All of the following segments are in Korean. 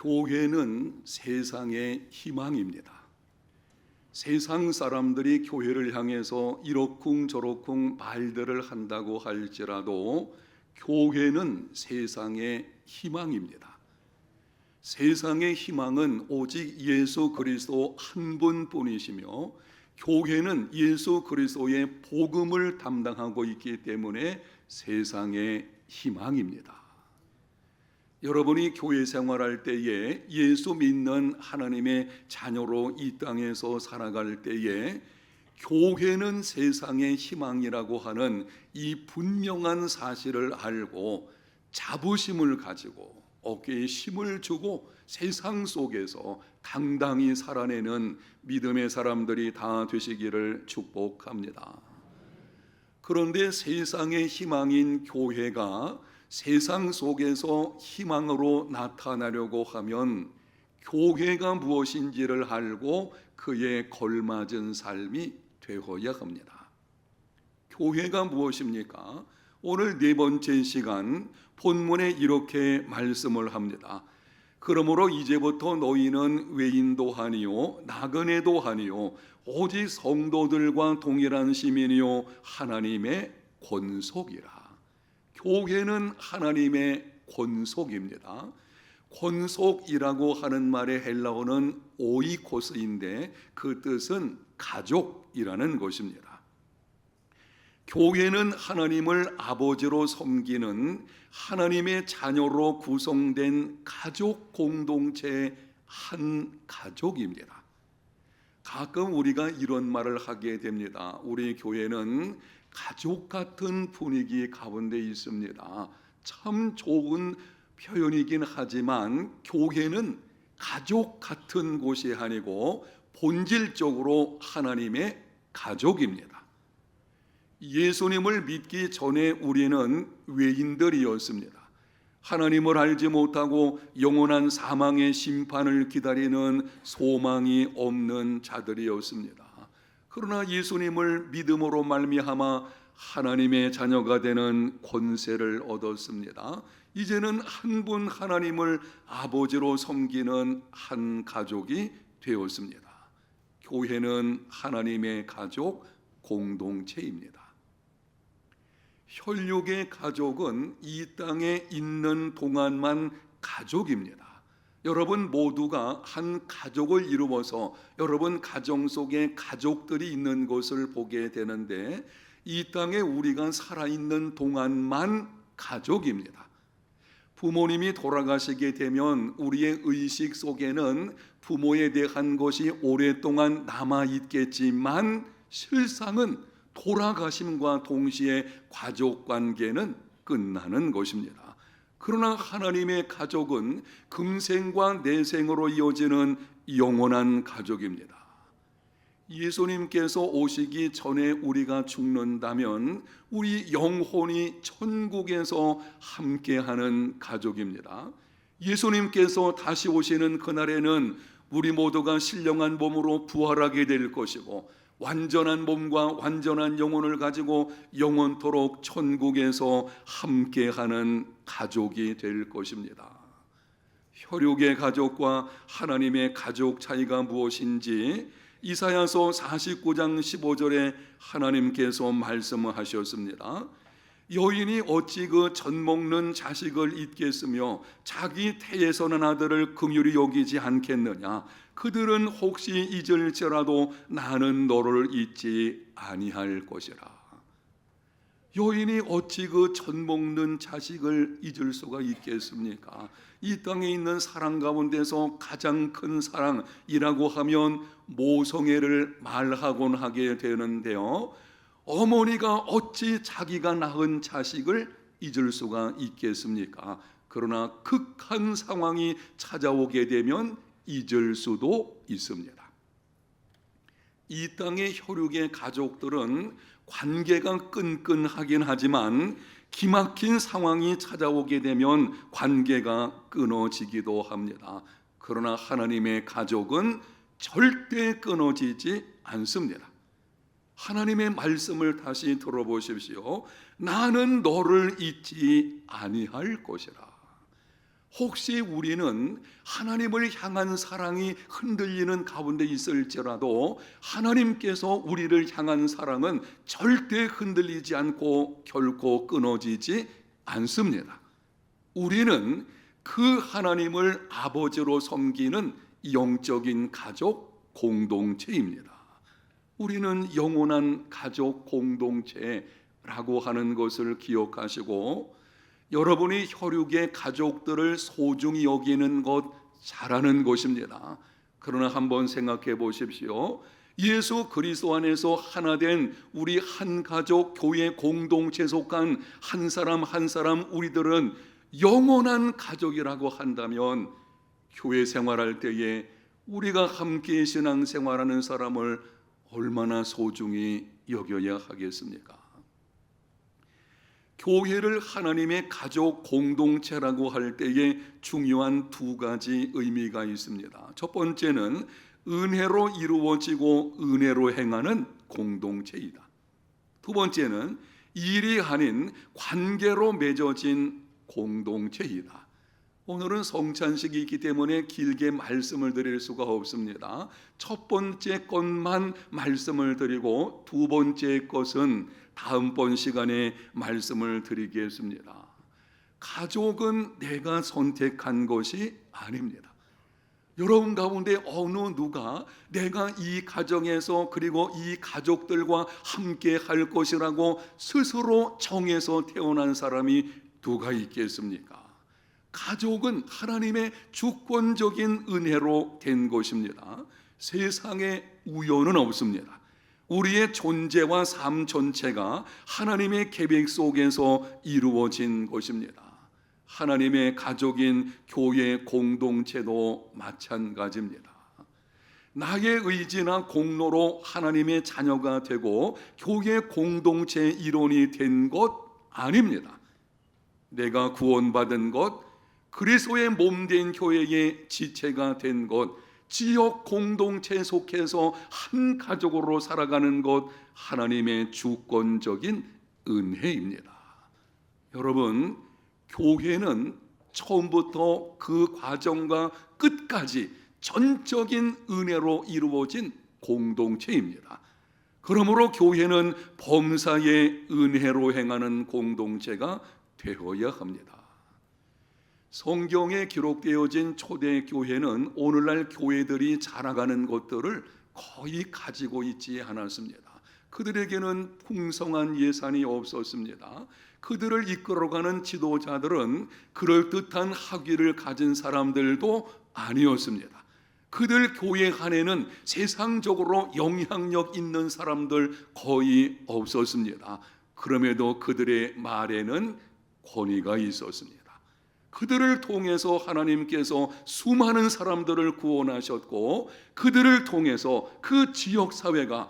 교회는 세상의 희망입니다. 세상 사람들이 교회를 향해서 이러쿵저러쿵 말들을 한다고 할지라도 교회는 세상의 희망입니다. 세상의 희망은 오직 예수 그리스도 한 분뿐이시며 교회는 예수 그리스도의 복음을 담당하고 있기 때문에 세상의 희망입니다. 여러분이 교회 생활할 때에 예수 믿는 하나님의 자녀로 이 땅에서 살아갈 때에 교회는 세상의 희망이라고 하는 이 분명한 사실을 알고 자부심을 가지고 어깨에 힘을 주고 세상 속에서 당당히 살아내는 믿음의 사람들이 다 되시기를 축복합니다. 그런데 세상의 희망인 교회가 세상 속에서 희망으로 나타나려고 하면 교회가 무엇인지를 알고 그에 걸맞은 삶이 되어야 합니다. 교회가 무엇입니까? 오늘 네 번째 시간 본문에 이렇게 말씀을 합니다. 그러므로 이제부터 너희는 외인도 아니요 나그네도 아니요 오직 성도들과 동일한 시민이요 하나님의 권속이라. 교회는 하나님의 권속입니다. 권속이라고 하는 말의 헬라어는 오이코스인데 그 뜻은 가족이라는 것입니다. 교회는 하나님을 아버지로 섬기는 하나님의 자녀로 구성된 가족 공동체의 한 가족입니다. 가끔 우리가 이런 말을 하게 됩니다. 우리 교회는 가족 같은 분위기 가운데 있습니다. 참 좋은 표현이긴 하지만 교회는 가족 같은 곳이 아니고 본질적으로 하나님의 가족입니다. 예수님을 믿기 전에 우리는 외인들이었습니다. 하나님을 알지 못하고 영원한 사망의 심판을 기다리는 소망이 없는 자들이었습니다. 그러나 예수님을 믿음으로 말미암아 하나님의 자녀가 되는 권세를 얻었습니다. 이제는 한 분 하나님을 아버지로 섬기는 한 가족이 되었습니다. 교회는 하나님의 가족 공동체입니다. 혈육의 가족은 이 땅에 있는 동안만 가족입니다. 여러분 모두가 한 가족을 이루어서 여러분 가정 속에 가족들이 있는 것을 보게 되는데 이 땅에 우리가 살아있는 동안만 가족입니다. 부모님이 돌아가시게 되면 우리의 의식 속에는 부모에 대한 것이 오랫동안 남아있겠지만 실상은 돌아가심과 동시에 가족관계는 끝나는 것입니다. 그러나 하나님의 가족은 금생과 내생으로 이어지는 영원한 가족입니다. 예수님께서 오시기 전에 우리가 죽는다면 우리 영혼이 천국에서 함께하는 가족입니다. 예수님께서 다시 오시는 그날에는 우리 모두가 신령한 몸으로 부활하게 될 것이고 완전한 몸과 완전한 영혼을 가지고 영원토록 천국에서 함께하는 가족이 될 것입니다. 혈육의 가족과 하나님의 가족 차이가 무엇인지 이사야서 49장 15절에 하나님께서 말씀하셨습니다. 여인이 어찌 그 젖먹는 자식을 잊겠으며 자기 태에서 난 아들을 긍휼히 여기지 않겠느냐. 그들은 혹시 잊을지라도 나는 너를 잊지 아니할 것이라. 여인이 어찌 그 젖먹는 자식을 잊을 수가 있겠습니까? 이 땅에 있는 사랑 가운데서 가장 큰 사랑이라고 하면 모성애를 말하곤 하게 되는데요, 어머니가 어찌 자기가 낳은 자식을 잊을 수가 있겠습니까? 그러나 극한 상황이 찾아오게 되면 잊을 수도 있습니다. 이 땅의 혈육의 가족들은 관계가 끈끈하긴 하지만 기막힌 상황이 찾아오게 되면 관계가 끊어지기도 합니다. 그러나 하나님의 가족은 절대 끊어지지 않습니다. 하나님의 말씀을 다시 들어보십시오. 나는 너를 잊지 아니할 것이라. 혹시 우리는 하나님을 향한 사랑이 흔들리는 가운데 있을지라도 하나님께서 우리를 향한 사랑은 절대 흔들리지 않고 결코 끊어지지 않습니다. 우리는 그 하나님을 아버지로 섬기는 영적인 가족 공동체입니다. 우리는 영원한 가족 공동체라고 하는 것을 기억하시고, 여러분이 혈육의 가족들을 소중히 여기는 것 잘하는 것입니다. 그러나 한번 생각해 보십시오. 예수 그리스도 안에서 하나 된 우리 한 가족 교회 공동체에 속한 한 사람 한 사람 우리들은 영원한 가족이라고 한다면, 교회 생활할 때에 우리가 함께 신앙생활하는 사람을 얼마나 소중히 여겨야 하겠습니까? 교회를 하나님의 가족 공동체라고 할 때에 중요한 두 가지 의미가 있습니다. 첫 번째는 은혜로 이루어지고 은혜로 행하는 공동체이다. 두 번째는 일이 아닌 관계로 맺어진 공동체이다. 오늘은 성찬식이 있기 때문에 길게 말씀을 드릴 수가 없습니다. 첫 번째 것만 말씀을 드리고 두 번째 것은 다음번 시간에 말씀을 드리겠습니다. 가족은 내가 선택한 것이 아닙니다. 여러분 가운데 어느 누가 내가 이 가정에서 그리고 이 가족들과 함께 할 것이라고 스스로 정해서 태어난 사람이 누가 있겠습니까? 가족은 하나님의 주권적인 은혜로 된 것입니다. 세상에 우연은 없습니다. 우리의 존재와 삶 전체가 하나님의 계획 속에서 이루어진 것입니다. 하나님의 가족인 교회 공동체도 마찬가지입니다. 나의 의지나 공로로 하나님의 자녀가 되고 교회 공동체의 일원이 된 것 아닙니다. 내가 구원받은 것, 그리스도의 몸된 교회의 지체가 된 것, 지역 공동체에 속해서 한 가족으로 살아가는 것, 하나님의 주권적인 은혜입니다. 여러분, 교회는 처음부터 그 과정과 끝까지 전적인 은혜로 이루어진 공동체입니다. 그러므로 교회는 범사의 은혜로 행하는 공동체가 되어야 합니다. 성경에 기록되어진 초대 교회는 오늘날 교회들이 자라가는 것들을 거의 가지고 있지 않았습니다. 그들에게는 풍성한 예산이 없었습니다. 그들을 이끌어가는 지도자들은 그럴듯한 학위를 가진 사람들도 아니었습니다. 그들 교회 안에는 세상적으로 영향력 있는 사람들 거의 없었습니다. 그럼에도 그들의 말에는 권위가 있었습니다. 그들을 통해서 하나님께서 수많은 사람들을 구원하셨고, 그들을 통해서 그 지역사회가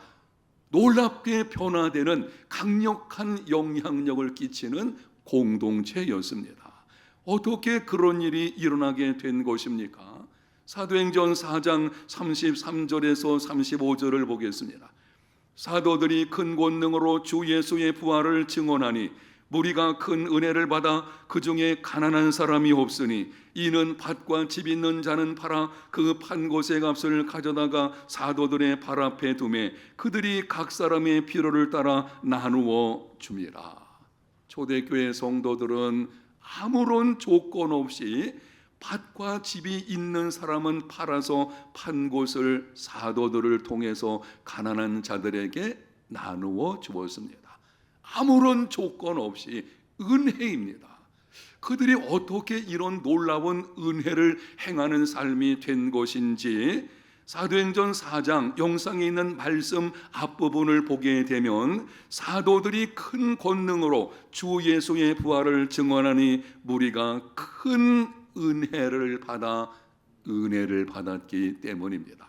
놀랍게 변화되는 강력한 영향력을 끼치는 공동체였습니다. 어떻게 그런 일이 일어나게 된 것입니까? 사도행전 4장 33절에서 35절을 보겠습니다. 사도들이 큰 권능으로 주 예수의 부활을 증언하니 무리가 큰 은혜를 받아 그 중에 가난한 사람이 없으니 이는 밭과 집 있는 자는 팔아 그 판 곳의 값을 가져다가 사도들의 발 앞에 두매 그들이 각 사람의 필요를 따라 나누어 줍니다. 초대교회 성도들은 아무런 조건 없이 밭과 집이 있는 사람은 팔아서 판 곳을 사도들을 통해서 가난한 자들에게 나누어 주었습니다. 아무런 조건 없이 은혜입니다. 그들이 어떻게 이런 놀라운 은혜를 행하는 삶이 된 것인지 사도행전 4장 영상에 있는 말씀 앞부분을 보게 되면 사도들이 큰 권능으로 주 예수의 부활을 증언하니 무리가 큰 은혜를 받았기 때문입니다.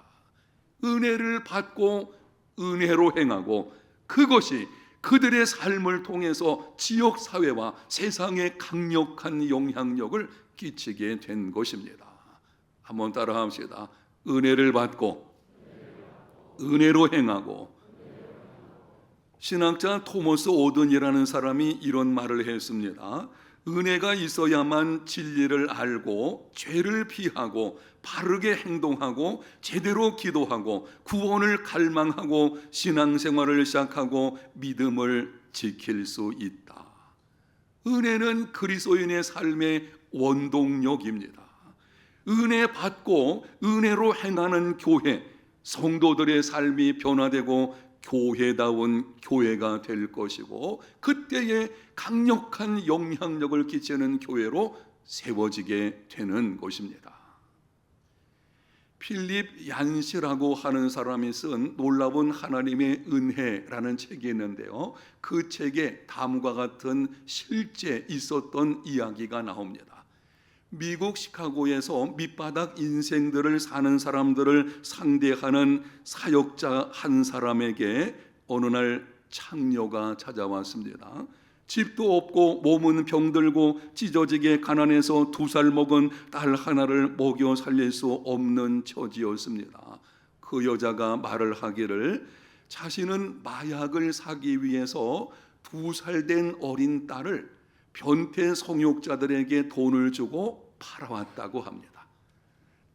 은혜를 받고 은혜로 행하고 그것이 그들의 삶을 통해서 지역사회와 세상에 강력한 영향력을 끼치게 된 것입니다. 한번 따라 합시다. 은혜를 받고 은혜로 행하고. 신학자 토머스 오든이라는 사람이 이런 말을 했습니다. 은혜가 있어야만 진리를 알고 죄를 피하고 바르게 행동하고 제대로 기도하고 구원을 갈망하고 신앙생활을 시작하고 믿음을 지킬 수 있다. 은혜는 그리스도인의 삶의 원동력입니다. 은혜 받고 은혜로 행하는 교회, 성도들의 삶이 변화되고 교회다운 교회가 될 것이고, 그때에 강력한 영향력을 끼치는 교회로 세워지게 되는 것입니다. 필립 얀시라고 하는 사람이 쓴 놀라운 하나님의 은혜라는 책이 있는데요, 그 책에 다음과 같은 실제 있었던 이야기가 나옵니다. 미국 시카고에서 밑바닥 인생들을 사는 사람들을 상대하는 사역자 한 사람에게 어느 날 창녀가 찾아왔습니다. 집도 없고 몸은 병들고 찢어지게 가난해서 2살 먹은 딸 하나를 먹여 살릴 수 없는 처지였습니다. 그 여자가 말을 하기를 자신은 마약을 사기 위해서 2살 된 어린 딸을 변태 성욕자들에게 돈을 주고 팔아왔다고 합니다.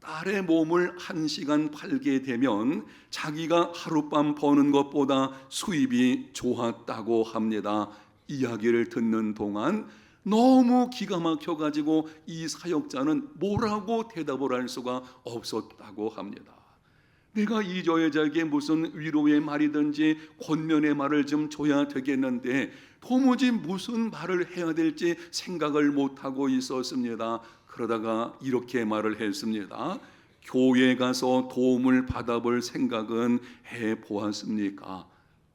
딸의 몸을 1시간 팔게 되면 자기가 하룻밤 버는 것보다 수입이 좋았다고 합니다. 이야기를 듣는 동안 너무 기가 막혀가지고 이 사역자는 뭐라고 대답을 할 수가 없었다고 합니다. 내가 이 여자에게 무슨 위로의 말이든지 권면의 말을 좀 줘야 되겠는데 도무지 무슨 말을 해야 될지 생각을 못하고 있었습니다. 그러다가 이렇게 말을 했습니다. 교회 가서 도움을 받아볼 생각은 해보았습니까?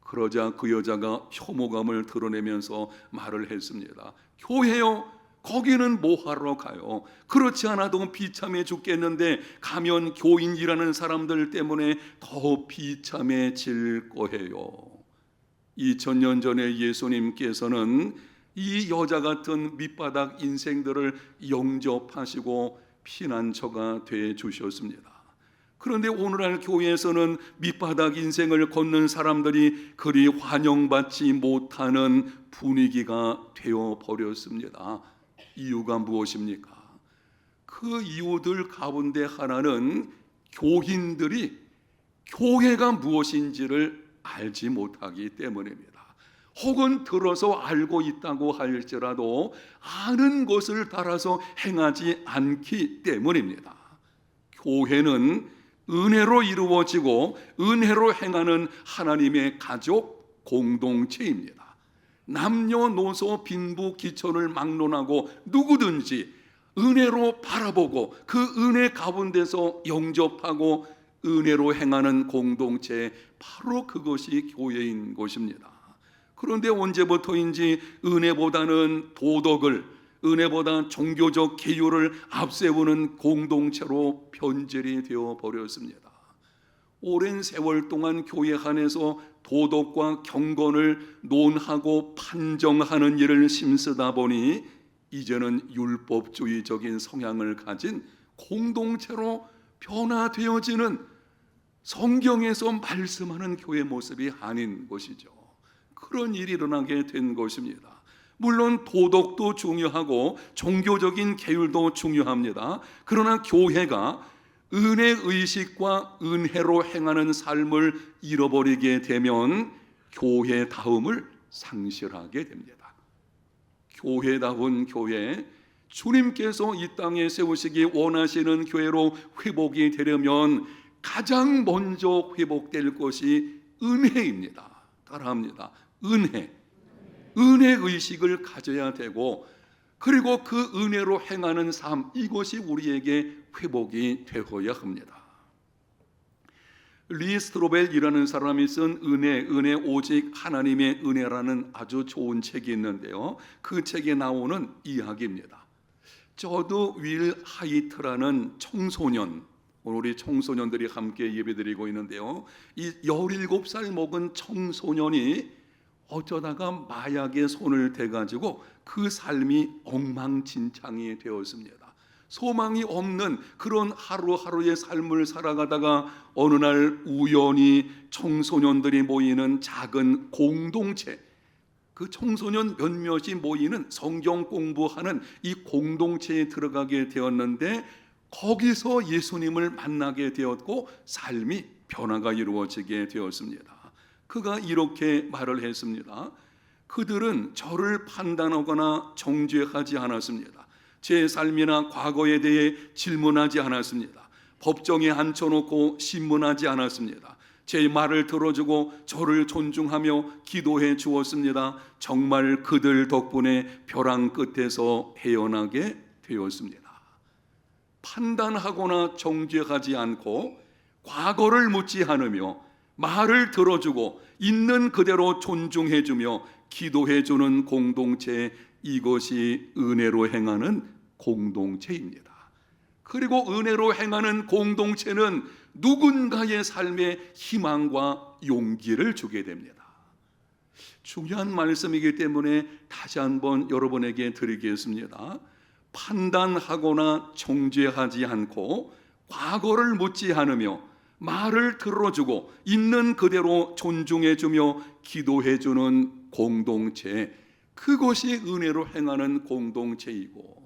그러자 그 여자가 혐오감을 드러내면서 말을 했습니다. 교회요? 거기는 뭐하러 가요? 그렇지 않아도 비참해 죽겠는데 가면 교인이라는 사람들 때문에 더 비참해질 거예요. 2000년 전에 예수님께서는 이 여자 같은 밑바닥 인생들을 영접하시고 피난처가 되어 주셨습니다. 그런데 오늘날 교회에서는 밑바닥 인생을 걷는 사람들이 그리 환영받지 못하는 분위기가 되어 버렸습니다. 이유가 무엇입니까? 그 이유들 가운데 하나는 교인들이 교회가 무엇인지를 알지 못하기 때문입니다. 혹은 들어서 알고 있다고 할지라도 아는 것을 따라서 행하지 않기 때문입니다. 교회는 은혜로 이루어지고 은혜로 행하는 하나님의 가족 공동체입니다. 남녀노소 빈부 기천을 막론하고 누구든지 은혜로 바라보고 그 은혜 가운데서 영접하고 은혜로 행하는 공동체, 바로 그것이 교회인 것입니다. 그런데 언제부터인지 은혜보다는 도덕을, 은혜보다 종교적 계율을 앞세우는 공동체로 변질이 되어 버렸습니다. 오랜 세월 동안 교회 안에서 도덕과 경건을 논하고 판정하는 일을 힘쓰다 보니 이제는 율법주의적인 성향을 가진 공동체로 변화되어지는, 성경에서 말씀하는 교회 모습이 아닌 것이죠. 그런 일이 일어나게 된 것입니다. 물론 도덕도 중요하고 종교적인 계율도 중요합니다. 그러나 교회가 은혜의식과 은혜로 행하는 삶을 잃어버리게 되면 교회다움을 상실하게 됩니다. 교회다운 교회, 주님께서 이 땅에 세우시기 원하시는 교회로 회복이 되려면 가장 먼저 회복될 것이 은혜입니다. 따라합니다. 은혜. 은혜의식을 가져야 되고, 그리고 그 은혜로 행하는 삶, 이것이 우리에게 회복이 되어야 합니다. 리 스트로벨이라는 사람이 쓴 은혜 오직 하나님의 은혜라는 아주 좋은 책이 있는데요, 그 책에 나오는 이야기입니다. 저도 윌 하이트라는 청소년, 오늘 우리 청소년들이 함께 예배드리고 있는데요, 이 17살 먹은 청소년이 어쩌다가 마약에 손을 대가지고 그 삶이 엉망진창이 되었습니다. 소망이 없는 그런 하루하루의 삶을 살아가다가 어느 날 우연히 청소년들이 모이는 작은 공동체, 그 그 청소년 몇몇이 모이는 성경 공부하는 이 공동체에 들어가게 되었는데 거기서 예수님을 만나게 되었고 삶이 변화가 이루어지게 되었습니다. 그가 이렇게 말을 했습니다. 그들은 저를 판단하거나 정죄하지 않았습니다. 제 삶이나 과거에 대해 질문하지 않았습니다. 법정에 앉혀놓고 신문하지 않았습니다. 제 말을 들어주고 저를 존중하며 기도해 주었습니다. 정말 그들 덕분에 벼랑 끝에서 헤어나게 되었습니다. 판단하거나 정죄하지 않고 과거를 묻지 않으며 말을 들어주고 있는 그대로 존중해 주며 기도해 주는 공동체, 이것이 은혜로 행하는 공동체입니다. 그리고 은혜로 행하는 공동체는 누군가의 삶에 희망과 용기를 주게 됩니다. 중요한 말씀이기 때문에 다시 한번 여러분에게 드리겠습니다. 판단하거나 정죄하지 않고 과거를 묻지 않으며 말을 들어주고 있는 그대로 존중해주며 기도해주는 공동체, 그것이 은혜로 행하는 공동체이고,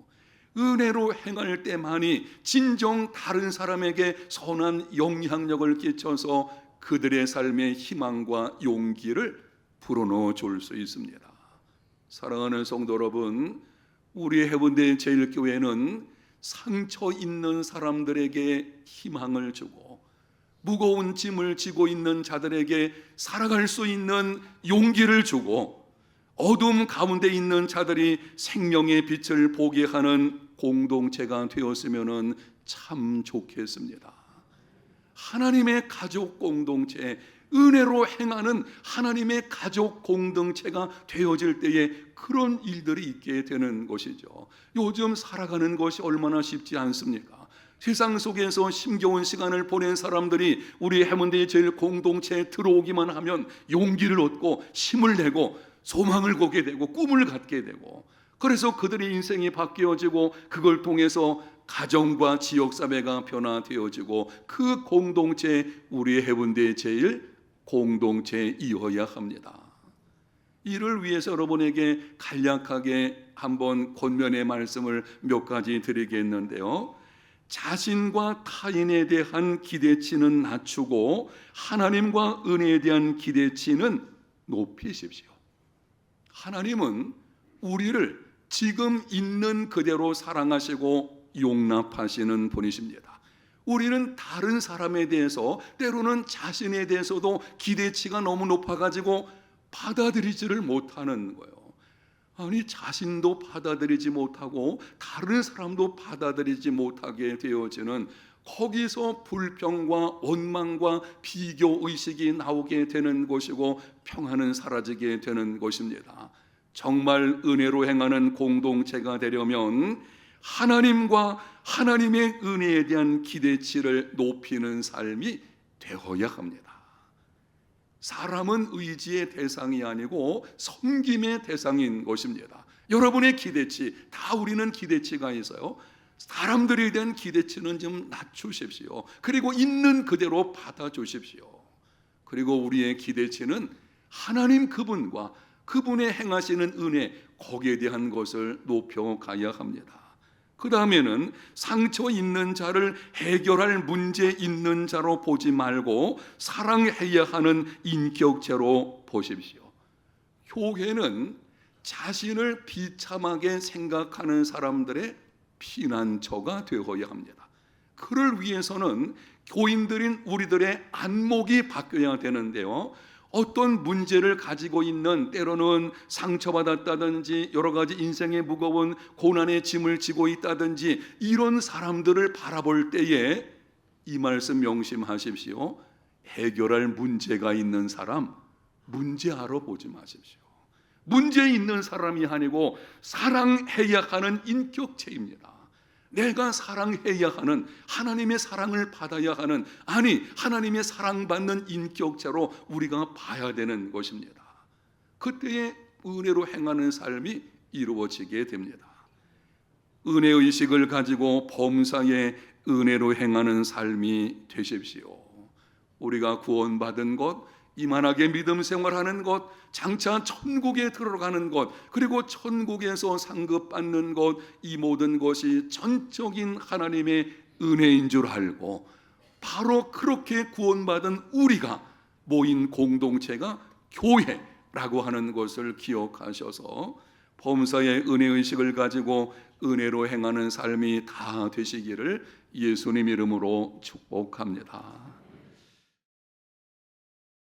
은혜로 행할 때만이 진정 다른 사람에게 선한 영향력을 끼쳐서 그들의 삶에 희망과 용기를 불어넣어 줄 수 있습니다. 사랑하는 성도 여러분, 우리 해운대 제일교회는 상처 있는 사람들에게 희망을 주고 무거운 짐을 지고 있는 자들에게 살아갈 수 있는 용기를 주고 어둠 가운데 있는 자들이 생명의 빛을 보게 하는 공동체가 되었으면 참 좋겠습니다. 하나님의 가족 공동체, 은혜로 행하는 하나님의 가족 공동체가 되어질 때에 그런 일들이 있게 되는 것이죠. 요즘 살아가는 것이 얼마나 쉽지 않습니까? 세상 속에서 힘겨운 시간을 보낸 사람들이 우리 해문대 제일 공동체에 들어오기만 하면 용기를 얻고 힘을 내고 소망을 보게 되고 꿈을 갖게 되고, 그래서 그들의 인생이 바뀌어지고 그걸 통해서 가정과 지역사회가 변화되어지고 그 공동체, 우리 해운대 제일 공동체이어야 합니다. 이를 위해서 여러분에게 간략하게 한번 권면의 말씀을 몇 가지 드리겠는데요. 자신과 타인에 대한 기대치는 낮추고 하나님과 은혜에 대한 기대치는 높이십시오. 하나님은 우리를 지금 있는 그대로 사랑하시고 용납하시는 분이십니다. 우리는 다른 사람에 대해서, 때로는 자신에 대해서도 기대치가 너무 높아가지고 받아들이지를 못하는 거예요. 아니, 자신도 받아들이지 못하고 다른 사람도 받아들이지 못하게 되어지는, 거기서 불평과 원망과 비교의식이 나오게 되는 것이고 평안은 사라지게 되는 것입니다. 정말 은혜로 행하는 공동체가 되려면 하나님과 하나님의 은혜에 대한 기대치를 높이는 삶이 되어야 합니다. 사람은 의지의 대상이 아니고 섬김의 대상인 것입니다. 여러분의 기대치, 다 우리는 기대치가 있어요. 사람들에 대한 기대치는 좀 낮추십시오. 그리고 있는 그대로 받아주십시오. 그리고 우리의 기대치는 하나님 그분과 그분의 행하시는 은혜, 거기에 대한 것을 높여가야 합니다. 그 다음에는 상처 있는 자를 해결할 문제 있는 자로 보지 말고 사랑해야 하는 인격체로 보십시오. 교회는 자신을 비참하게 생각하는 사람들의 피난처가 되어야 합니다. 그를 위해서는 교인들인 우리들의 안목이 바뀌어야 되는데요. 어떤 문제를 가지고 있는, 때로는 상처받았다든지 여러 가지 인생의 무거운 고난의 짐을 지고 있다든지 이런 사람들을 바라볼 때에 이 말씀 명심하십시오. 해결할 문제가 있는 사람, 문제하러 보지 마십시오. 문제 있는 사람이 아니고 사랑해야 하는 인격체입니다. 내가 사랑해야 하는, 하나님의 사랑을 받아야 하는, 아니 하나님의 사랑받는 인격체로 우리가 봐야 되는 것입니다. 그때에 은혜로 행하는 삶이 이루어지게 됩니다. 은혜의식을 가지고 범사에 은혜로 행하는 삶이 되십시오. 우리가 구원받은 것, 이만하게 믿음 생활하는 것, 장차 천국에 들어가는 것, 그리고 천국에서 상급받는 것, 이 모든 것이 전적인 하나님의 은혜인 줄 알고 바로 그렇게 구원받은 우리가 모인 공동체가 교회라고 하는 것을 기억하셔서 범사의 은혜의식을 가지고 은혜로 행하는 삶이 다 되시기를 예수님 이름으로 축복합니다.